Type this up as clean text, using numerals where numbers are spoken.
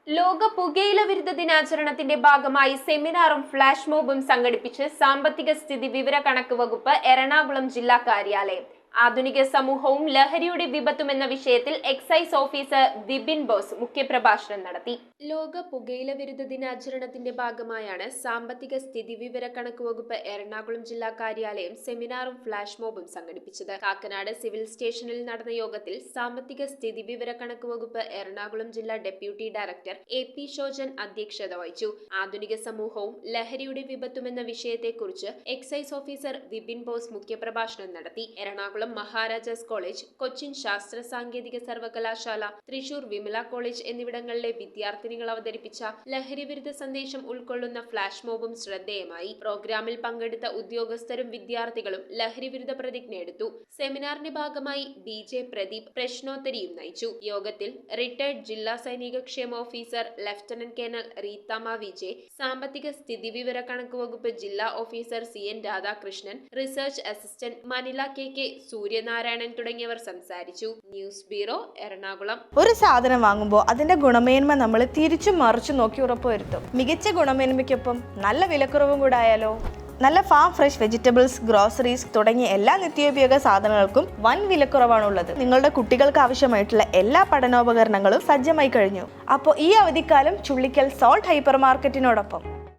ലോക പുകയില വിരുദ്ധ ദിനാചരണത്തിന്റെ ഭാഗമായി സെമിനാറും ഫ്ലാഷ് മോബും സംഘടിപ്പിച്ച് സാമ്പത്തിക സ്ഥിതി വിവര കണക്ക് വകുപ്പ് എറണാകുളം ജില്ലാ കാര്യാലയം. ആധുനിക സമൂഹവും ലഹരിയുടെ വിപത്തും എന്ന വിഷയത്തിൽ എക്സൈസ് ഓഫീസർ വിപിൻ ബോസ് മുഖ്യപ്രഭാഷണം നടത്തി. ലോക പുകയില വിരുദ്ധ ദിനാചരണത്തിന്റെ ഭാഗമായാണ് സാമ്പത്തിക സ്ഥിതി വിവര കണക്ക് വകുപ്പ് എറണാകുളം ജില്ലാ കാര്യാലയം സെമിനാറും ഫ്ലാഷ് മോബും സംഘടിപ്പിച്ചത്. കാക്കനാട് സിവിൽ സ്റ്റേഷനിൽ നടന്ന യോഗത്തിൽ സാമ്പത്തിക സ്ഥിതി വിവര കണക്ക് വകുപ്പ് എറണാകുളം ജില്ലാ ഡെപ്യൂട്ടി ഡയറക്ടർ AP ഷോജൻ അധ്യക്ഷത വഹിച്ചു. ആധുനിക സമൂഹവും ലഹരിയുടെ വിപത്തും എന്ന വിഷയത്തെക്കുറിച്ച് എക്സൈസ് ഓഫീസർ വിപിൻ ബോസ് മുഖ്യപ്രഭാഷണം നടത്തി. എറണാകുളം മഹാരാജാസ് കോളേജ്, കൊച്ചിൻ ശാസ്ത്ര സാങ്കേതിക സർവകലാശാല, തൃശൂർ വിമല കോളേജ് എന്നിവിടങ്ങളിലെ വിദ്യാർത്ഥിനികൾ അവതരിപ്പിച്ച ലഹരി വിരുദ്ധ സന്ദേശം ഉൾക്കൊള്ളുന്ന ഫ്ലാഷ് മോബും ശ്രദ്ധേയമായി. പ്രോഗ്രാമിൽ പങ്കെടുത്ത ഉദ്യോഗസ്ഥരും വിദ്യാർത്ഥികളും ലഹരി വിരുദ്ധ പ്രതിജ്ഞ എടുത്തു. സെമിനാറിന്റെ ഭാഗമായി BJ പ്രദീപ് പ്രശ്നോത്തരിയും നയിച്ചു. യോഗത്തിൽ റിട്ടയർഡ് ജില്ലാ സൈനിക ക്ഷേമ ഓഫീസർ ലഫ്റ്റനന്റ് കേണൽ റീത്താമ വിജയ്, സാമ്പത്തിക സ്ഥിതി വിവര കണക്ക് വകുപ്പ് ജില്ലാ officer CN Radhakrishnan, research assistant Manila KK Suryanarayanan തുടങ്ങിയവർ സംസാരിച്ചു. News bureau, Ernakulam. ഒരു സാധനം വാങ്ങുമ്പോൾ അതിന്റെ ഗുണമേന്മ നമ്മൾ തിരിച്ചും മറിച്ചും നോക്കി ഉറപ്പുവരുത്തും. മികച്ച ഗുണമേന്മയ്ക്കൊപ്പം നല്ല വിലക്കുറവും കൂടെ ആയാലോ? നല്ല ഫാം ഫ്രഷ് വെജിറ്റബിൾസ്, ഗ്രോസറീസ് തുടങ്ങിയ എല്ലാ നിത്യോപയോഗ സാധനങ്ങൾക്കും വൻ വിലക്കുറവാണുള്ളത്. നിങ്ങളുടെ കുട്ടികൾക്ക് ആവശ്യമായിട്ടുള്ള എല്ലാ പഠനോപകരണങ്ങളും സജ്ജമായി കഴിഞ്ഞു. അപ്പോൾ ഈ അവധിക്കാലം ചുള്ളിക്കൽ സോൾട്ട് ഹൈപ്പർ മാർക്കറ്റിനോടൊപ്പം